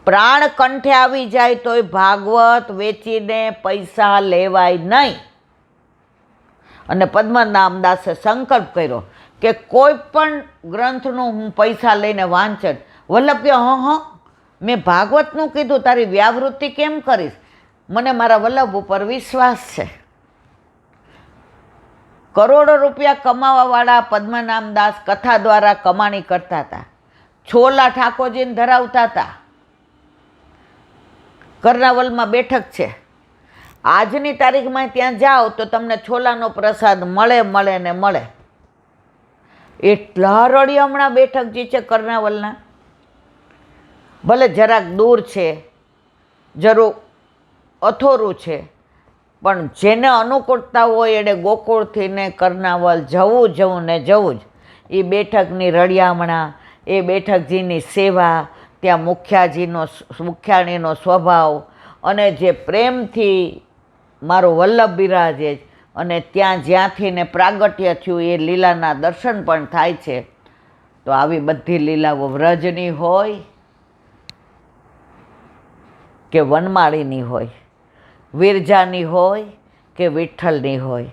પ્રાણ કંઠે આવી જાય તોય ભાગવત વેચીને પૈસા લેવાય નહીં. અને પદ્મનાભદાસે સંકલ્પ કર્યો કે કોઈ પણ ગ્રંથનું હું પૈસા લઈને વાંચન. વલ્લભ કે મેં ભાગવતનું કીધું, તારી વ્યાવૃત્તિ કેમ કરીશ? મને મારા વલ્લભ ઉપર વિશ્વાસ છે. કરોડો રૂપિયા કમાવાવાળા પદ્મનાભદાસ કથા દ્વારા કમાણી કરતા હતા. છોલા ઠાકોરજીને ધરાવતા હતા. કર્ણાવલમાં બેઠક છે. આજની તારીખમાં ત્યાં જાઓ તો તમને છોલાનો પ્રસાદ મળે ને મળે. એટલા રળિયામણા બેઠકજી છે કર્ણાવલના. ભલે જરાક દૂર છે, જરૂર અથોરું છે, પણ જેને અનુકૂળતા હોય એને ગોકુળથી ને કર્ણાવલ જવું જ. એ બેઠકની રળિયામણા, એ બેઠકજીની સેવા, ત્યાં મુખ્યાણીનો સ્વભાવ અને જે પ્રેમથી મારો વલ્લભ બિરાજે અને ત્યાં જ્યાંથી ને પ્રાગટ્ય થયું એ લીલાના દર્શન પણ થાય છે. તો આવી બધી લીલાઓ વ્રજની હોય કે વનમાળીની હોય, વિરજાની હોય કે વિઠ્ઠલની હોય,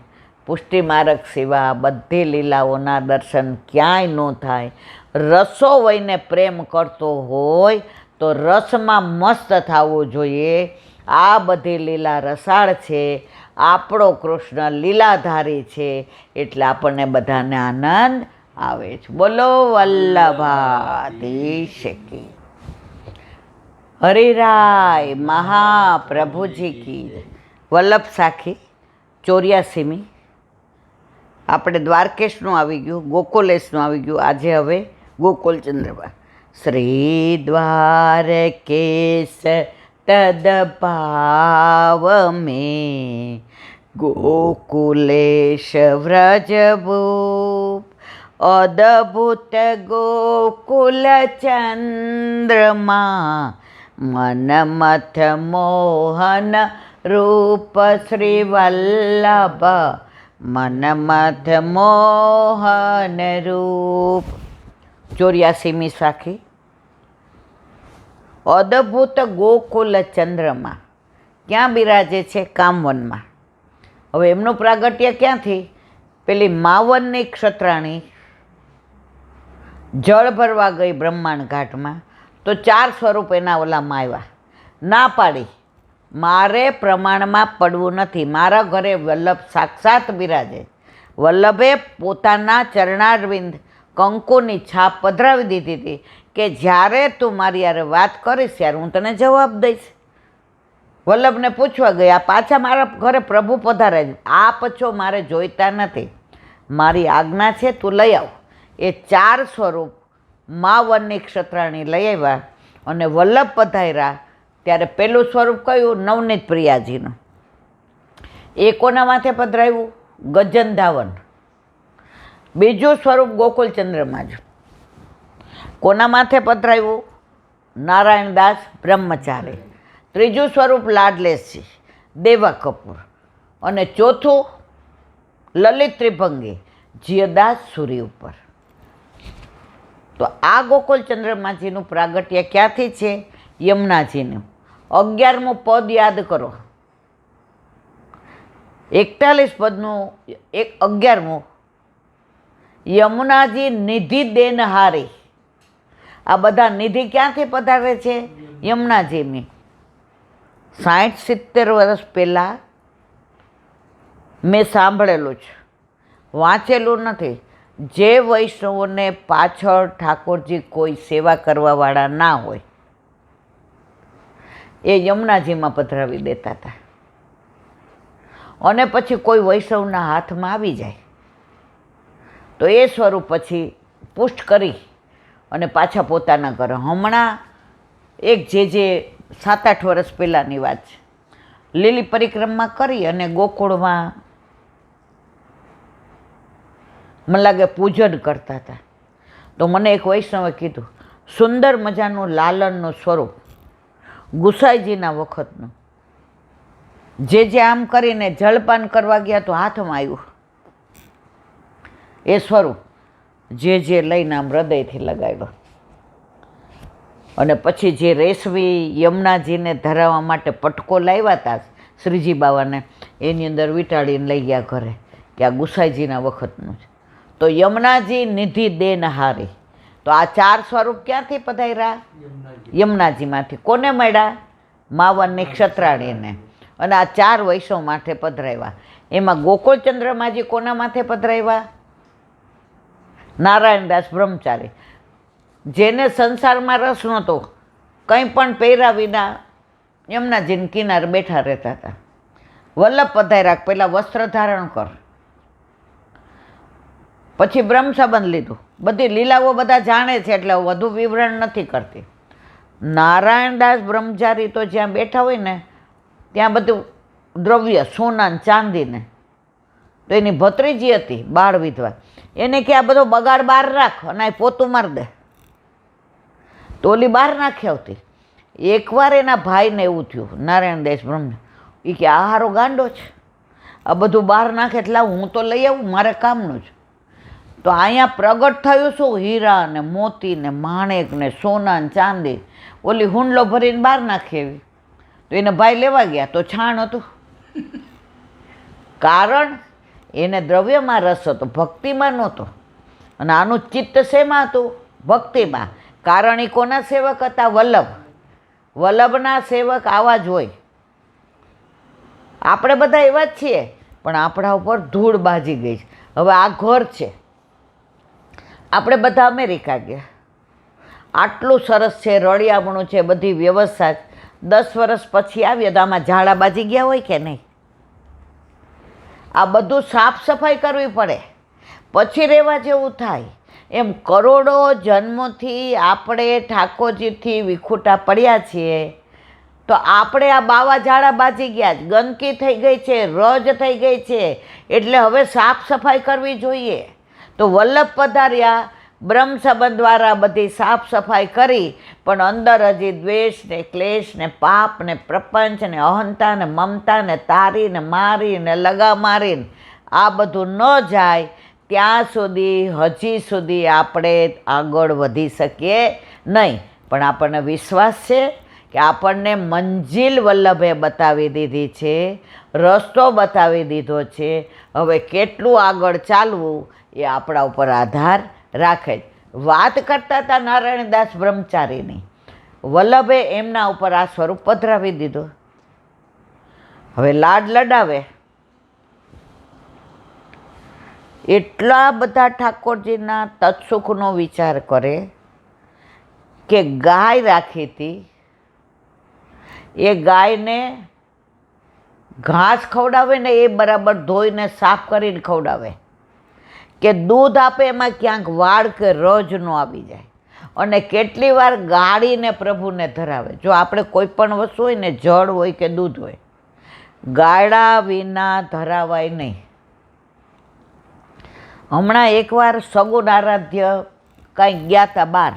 પુષ્ટિમાર્ગ સિવા બધી લીલાઓના દર્શન ક્યાંય ન થાય. રસો વહીને પ્રેમ કરતો હોય તો રસમાં મસ્ત થવું જોઈએ. આ બધી લીલા રસાળ છે. આપણો કૃષ્ણ લીલાધારી છે, એટલે આપણને બધાને આનંદ આવે છે. બોલો વલ્લભાધીશ કી. હરિરાય મહાપ્રભુજી કી. વલ્લભ સાખી 84મી. આપણે દ્વારકેશનું આવી ગયું, ગોકુલેશનું આવી ગયું. આજે હવે ગોકુલચંદ્રબા. શ્રી દ્વારકેશ તદભાવ મેં ગોકુલેશ વ્રજભૂપ અદભુત ગોકુલ ચંદ્રમાં મનમથ મોહન રૂપ શ્રી વલ્લભ મનમથ મોહન રૂપ. 84મી સાખી. અદભુત ગોકુલ ચંદ્રમાં ક્યાં બિરાજે છે? કામવનમાં. હવે એમનું પ્રાગટ્ય ક્યાંથી? પેલી માવનની ક્ષત્રાણી જળ ભરવા ગઈ બ્રહ્માંડ ઘાટમાં, તો 4 સ્વરૂપ એના ઓલામાં આવ્યા. ના પાડી, મારે પ્રમાણમાં પડવું નથી, મારા ઘરે વલ્લભ સાક્ષાત બિરાજે. વલ્લભે પોતાના ચરણારવિંદ કંકુની છાપ પધરાવી દીધી હતી કે જ્યારે તું મારી યારે વાત કરીશ ત્યારે હું તને જવાબ દઈશ. વલ્લભને પૂછવા ગયા, પાછા મારા ઘરે પ્રભુ પધારે, આ પછો મારે જોઈતા નથી, મારી આજ્ઞા છે, તું લઈ આવ. એ 4 સ્વરૂપ માવનની ક્ષત્રાણી લઈ આવ્યા અને વલ્લભ પધાર્યા ત્યારે પેલું સ્વરૂપ કયું? નવનીત પ્રિયાજીનું. એ કોના માથે પધરાવ્યું? ગજનધાવન. બીજું સ્વરૂપ ગોકુલચંદ્રમાં જ કોના માથે પધરાવ્યું? નારાયણદાસ બ્રહ્મચારી. ત્રીજું સ્વરૂપ લાડલેસજી દેવા કપૂર. અને ચોથું લલિત ત્રિભંગી જીયદાસ સુરી ઉપર. તો આ ગોકુલચંદ્રમાજીનું પ્રાગટ્ય ક્યાંથી છે? યમુનાજીનું. 11મું પદ યાદ કરો. 41 પદનું 11મું યમુનાજી નિધિ દેનહારી. આ બધા નિધિ ક્યાંથી પધારે છે? યમુનાજીની. 60-70 વર્ષ પહેલાં મેં સાંભળેલું છે, વાંચેલું નથી. જે વૈષ્ણવોને પાછળ ઠાકોરજી કોઈ સેવા કરવાવાળા ના હોય એ યમુનાજીમાં પધરાવી દેતા હતા. અને પછી કોઈ વૈષ્ણવના હાથમાં આવી જાય તો એ સ્વરૂપ પછી પુષ્ટ કરી અને પાછા પોતાના ઘરે. હમણાં એક જે 7-8 વર્ષ પહેલાંની વાત છે, લીલી પરિક્રમા કરી અને ગોકુળમાં મને લાગે પૂજન કરતા હતા. તો મને એક વૈષ્ણવે કીધું, સુંદર મજાનું લાલનનું સ્વરૂપ ગુસાઈજીના વખતનું, જે આમ કરીને જળપાન કરવા ગયા તો હાથમાં આવ્યું એ સ્વરૂપ, જે લઈને આમ હૃદયથી લગાવ્યો. અને પછી જે રેશમી યમુનાજીને ધરાવવા માટે પટકો લાવ્યા હતા શ્રીજી બાવાને, એની અંદર વીંટાળીને લઈ ગયા ઘરે કે આ ગુસાઈજીના વખતનું છે. તો યમુનાજી નિધિ દેનહારી. તો આ 4 સ્વરૂપ ક્યાંથી પધાર્યા? યમુનાજીમાંથી. કોને મળ્યા? માવનની ક્ષત્રાણીને. અને આ 4 વૈષ્ણવ માથે પધરાવ્યા. એમાં ગોકુળચંદ્રમાજી કોના માથે પધરાવ્યા? નારાયણદાસ બ્રહ્મચારી, જેને સંસારમાં રસ નહોતો, કંઈ પણ પહેર્યા વિના યમુનાજીને કિનારે બેઠા રહેતા હતા. વલ્લભ પધાર્યા, પહેલાં વસ્ત્ર ધારણ કર, પછી બ્રહ્મ સંબંધ લીધું. બધી લીલાઓ બધા જાણે છે એટલે વધુ વિવરણ નથી કરતી. નારાયણદાસ બ્રહ્મચારી તો જ્યાં બેઠા હોય ને ત્યાં બધું દ્રવ્ય સોના ચાંદીને, તો એની ભત્રીજી હતી બાળ વિધવા, એને કે આ બધો બગાડ બહાર રાખ અને આ પોતું માર દે, તો ઓલી બહાર નાખી આવતી. એકવાર એના ભાઈને એવું થયું, નારાયણદાસ બ્રહ્મ, એ કે આ હારો ગાંડો છે, આ બધું બહાર નાખે એટલે હું તો લઈ આવું, મારે કામનું જ. તો અહીંયા પ્રગટ થયું શું? હીરા ને મોતી ને માણેક ને સોના ને ચાંદી, ઓલી હુંડલો ભરીને બહાર નાખી એવી. તો એને ભાઈ લેવા ગયા તો છાણ હતું. કારણ એને દ્રવ્યમાં રસ હતો, ભક્તિમાં નહોતો. અને આનું ચિત્ત શેમાં હતું? ભક્તિમાં. કારણ એ કોના સેવક હતા? વલ્લભ. વલ્લભના સેવક આવા જ હોય. આપણે બધા એવા જ છીએ, પણ આપણા ઉપર ધૂળ બાજી ગઈ છે. હવે આ ઘર છે, આપણે બધા અમેરિકા ગયા, આટલું સરસ છે, રળિયામણું છે, બધી વ્યવસ્થા. 10 વર્ષ પછી આવીએ તો આમાં ઝાડા બાજી ગયા હોય કે નહીં? આ બધું સાફ સફાઈ કરવી પડે, પછી રહેવા જેવું થાય. એમ કરોડો જન્મોથી આપણે ઠાકોરજીથી વિખૂટા પડ્યા છીએ, તો આપણે આ બાવા ઝાડા બાજી ગયા, ગંદકી થઈ ગઈ છે, રજ થઈ ગઈ છે, એટલે હવે સાફ સફાઈ કરવી જોઈએ. તો વલ્લભ પધાર્યા, બ્રહ્મ સંબંધ દ્વારા બધી સાફ સફાઈ કરી, પણ અંદર હજી દ્વેષ ને ક્લેશ ને પાપ ને પ્રપંચ ને અહંતા ને મમતા ને તારી ને મારી ને લગા મારીને આ બધું ન જાય ત્યાં સુધી હજી સુધી આપણે આગળ વધી શકીએ નહીં. પણ આપણને વિશ્વાસ છે કે આપણને મંજિલ વલ્લભે બતાવી દીધી છે, રસ્તો બતાવી દીધો છે. હવે કેટલું આગળ ચાલવું એ આપણા ઉપર આધાર રાખે છે. વાત કરતા હતા નારાયણદાસ બ્રહ્મચારીની, વલ્લભે એમના ઉપર આ સ્વરૂપ પધરાવી દીધું. હવે લાડ લડાવે, એટલા બધા ઠાકોરજીના તત્સુખનો વિચાર કરે કે ગાય રાખી હતી, એ ગાયને ઘાસ ખવડાવે ને એ બરાબર ધોઈને સાફ કરીને ખવડાવે, કે દૂધ આપે એમાં ક્યાંક વાળ કે રજ ન આવી જાય. અને કેટલી વાર ગાળીને પ્રભુને ધરાવે. જો આપણે કોઈ પણ વસ્તુ હોય ને, જળ હોય કે દૂધ હોય, ગાળા વિના ધરાવાય નહીં. હમણાં એકવાર સગુણ આરાધ્ય કાંઈક ગયા હતા બહાર,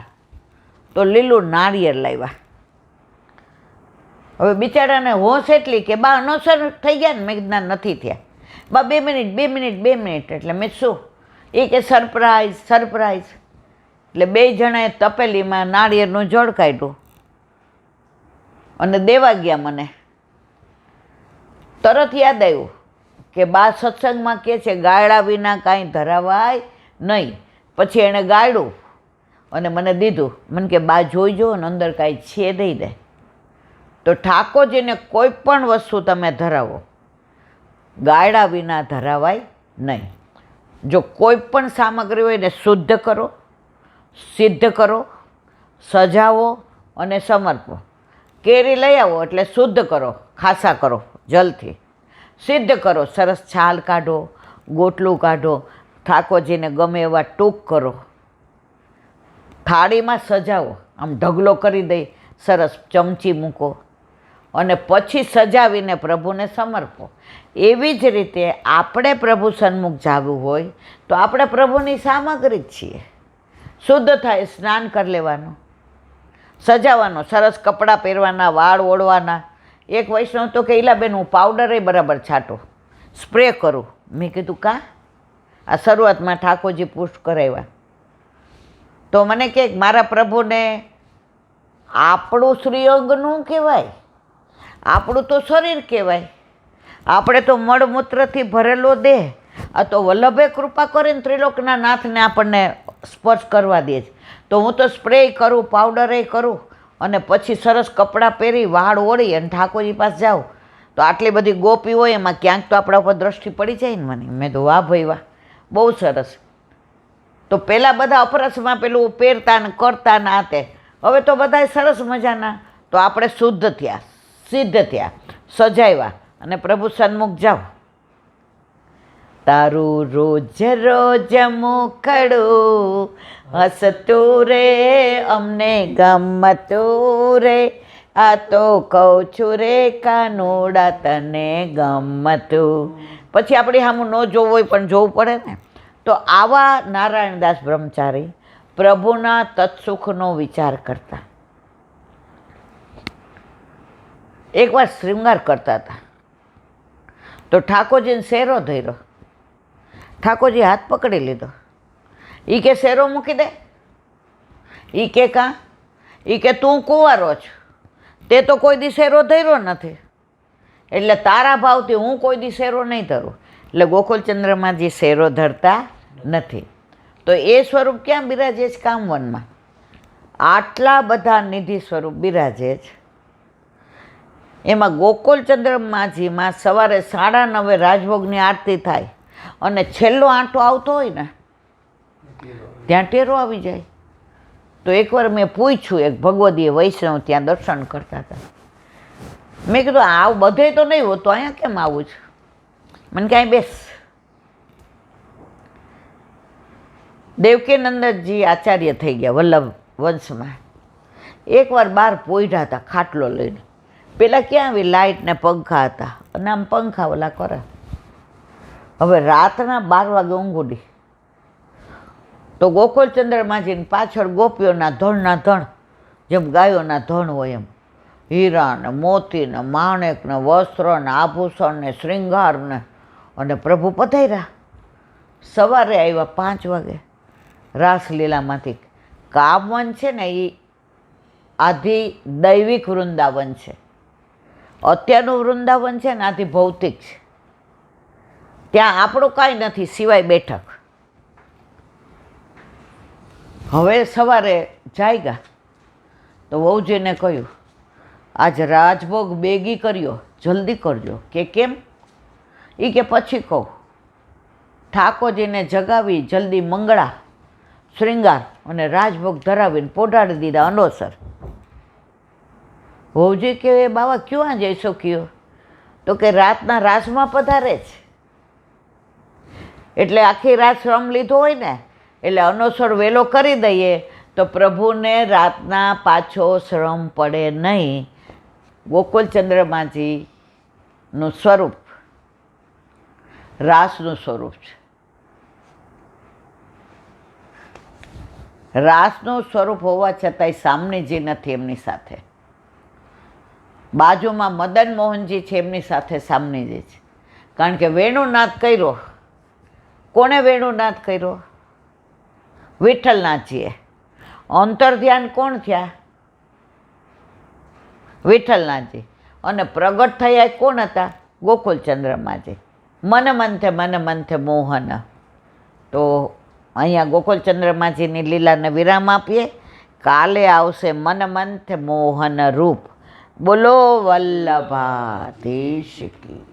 તો લીલું નાળિયેર લાવ્યા. હવે બિચારાને હોશ એટલી કે બા અનોસર થઈ ગયા ને, મેં કીધું નથી થયા. બા 2 મિનિટ. એટલે મેં શું? એ કે સરપ્રાઈઝ. એટલે 2 જણાએ તપેલીમાં નાળિયેરનું જળ કાઢ્યું અને દેવા ગયા. મને તરત યાદ આવ્યું કે બા સત્સંગમાં કહે છે ગાળા વિના કાંઈ ધરાવાય નહીં. પછી એણે ગાળ્યું અને મને દીધું. મને કે બા જોઈજો ને અંદર કાંઈ છે દઈ દે. તો ઠાકોરજીને કોઈ પણ વસ્તુ તમે ધરાવો, ગાળા વિના ધરાવાય નહીં. જો કોઈ પણ સામગ્રી હોય ને શુદ્ધ કરો, સિદ્ધ કરો, સજાવો અને સમર્પો. કેરી લઈ આવો એટલે શુદ્ધ કરો, ખાસા કરો જલથી. સિદ્ધ કરો, સરસ છાલ કાઢો, ગોટલું કાઢો, ઠાકોરજીને ગમે એવા ટૂંક કરો. થાળીમાં સજાવો, આમ ઢગલો કરી દઈ, સરસ ચમચી મૂકો અને પછી સજાવીને પ્રભુને સમર્પો. એવી જ રીતે આપણે પ્રભુ સન્મુખ જવું હોય તો આપણે પ્રભુની સામગ્રી જ છીએ. શુદ્ધ થાય, સ્નાન કરી લેવાનું, સજાવાનો, સરસ કપડાં પહેરવાના, વાળ ઓળવાના. એક વૈષ્ણવ તો કે ઈલાબેન હું પાવડરે બરાબર છાંટું, સ્પ્રે કરું. મેં કીધું કાં? આ શરૂઆતમાં ઠાકોરજી પુષ્ટ કરાવ્યા. તો મને કહે મારા પ્રભુને આપણું શ્રીઅંગનું કહેવાય, આપણું તો શરીર કહેવાય. આપણે તો મળમૂત્રથી ભરેલો દેહ. આ તો વલ્લભે કૃપા કરીને ત્રિલોકના નાથને આપણને સ્પર્શ કરવા દે છે. તો હું તો સ્પ્રે કરું, પાવડરે કરું, અને પછી સરસ કપડાં પહેરી વાળ ઓળી અને ઠાકોરજી પાસે જાઉં. તો આટલી બધી ગોપી હોય એમાં ક્યાંક તો આપણા ઉપર દ્રષ્ટિ પડી જાય ને મને. મેં તો વાહ ભાઈ વાહ, બહુ સરસ. તો પહેલાં બધા અપરસમાં પેલું પહેરતા ને કરતા ને આ તે. હવે તો બધા સરસ મજાના. તો આપણે શુદ્ધ થયા, સિદ્ધ થયા, સજાવ્યા અને પ્રભુ સન્મુખ જાઓ. તારું રોજ રોજ મુખડું હસતું રે, અમને ગમતું રે, આ તો કહું છું રે કાનુડા તને ગમતું. પછી આપણી સામું ન જોવું હોય પણ જોવું પડે ને. તો આવા નારાયણદાસ બ્રહ્મચારી પ્રભુના તત્સુખનો વિચાર કરતા. એકવાર શૃંગાર કરતા હતા તો ઠાકોરજીને શેરો ધર્યો. ઠાકોરજી હાથ પકડી લીધો. એ કે શેરો મૂકી દે. એ કે કાં? એ કે તું કુંવારો છો, તે તો કોઈ દી શેરો ધર્યો નથી, એટલે તારા ભાવથી હું કોઈ દી શેરો નહીં ધરું. એટલે ગોકુલચંદ્રમાજી શેરો ધરતા નથી. તો એ સ્વરૂપ ક્યાં બિરાજે છે? કામવનમાં. આટલા બધા નિધિ સ્વરૂપ બિરાજે છે. એમાં ગોકુલચંદ્રમાજીમાં સવારે 9:30 રાજભોગની આરતી થાય અને છેલ્લો આંટો આવતો હોય ને ત્યાં ટેરો આવી જાય. તો એકવાર મેં પૂછ્યું, એક ભગવદીય વૈષ્ણવ ત્યાં દર્શન કરતા હતા. મેં કીધું આવું બધે તો નહીં હોતું, અહીંયા કેમ આવું છે? મને ક્યાંય બેસ. દેવકીનંદનજી આચાર્ય થઈ ગયા વલ્લભ વંશમાં. એકવાર બહાર પોઈઢા હતા ખાટલો લઈને. પેલા ક્યાં આવી લાઇટ ને પંખા હતા, અને આમ પંખા ઓલા કરે. હવે રાતના 12 વાગે ઊંઘ ઉડી. તો ગોકુલચંદ્રમાજીની પાછળ ગોપીઓના ધણના ધણ, જેમ ગાયોના ધણ હોય એમ, હીરા ને મોતી ને માણેક ને વસ્ત્ર ને આભૂષણ ને શ્રૃંગાર ને, અને પ્રભુ પધાર્યા. સવારે આવ્યા 5 વાગે રાસલીલામાંથી. કામવન છે ને એ આધિ દૈવિક વૃંદાવન છે. અત્યારનું વૃંદાવન છે ને આથી ભૌતિક છે. ત્યાં આપણું કાંઈ નથી સિવાય બેઠક. હવે સવારે જાગ્યા તો વહુજીને કહ્યું, આજ રાજભોગ બેગી કર્યો, જલ્દી કરજો. કે કેમ? એ કે પછી કહું. ઠાકોરજીને જગાવી જલ્દી મંગળા શ્રૃંગાર અને રાજભોગ ધરાવીને પોઢાડી દીધા અનોસર. વહુજી કે બાવા ક્યાં જઈશો કયો? તો કે રાતના રાસમાં પધારે છે. એટલે આખી રાત શ્રમ લીધો હોય ને, એટલે અનોસર વહેલો કરી દઈએ તો પ્રભુને રાતના પાછો શ્રમ પડે નહીં. ગોકુલચંદ્રમાજીનું સ્વરૂપ રાસનું સ્વરૂપ છે. રાસનું સ્વરૂપ હોવા છતાંય સામનેજી નથી એમની સાથે. બાજુમાં મદન મોહનજી છે, એમની સાથે સામનેજી છે. કારણ કે વેણુનાદ કર્યો. કોણે વેણુનાદ કર્યો? વિઠ્ઠલનાથજીએ. અંતર ધ્યાન કોણ થયા? વિઠ્ઠલનાથજી. અને પ્રગટ થયા કોણ હતા? ગોકુલચંદ્રમાજી. મન મંથે મોહન. તો અહીંયા ગોકુલચંદ્રમાજીની લીલાને વિરામ આપીએ. કાલે આવશે મન મંથે મોહન રૂપ. બોલો વલ્લભાધીશ કી.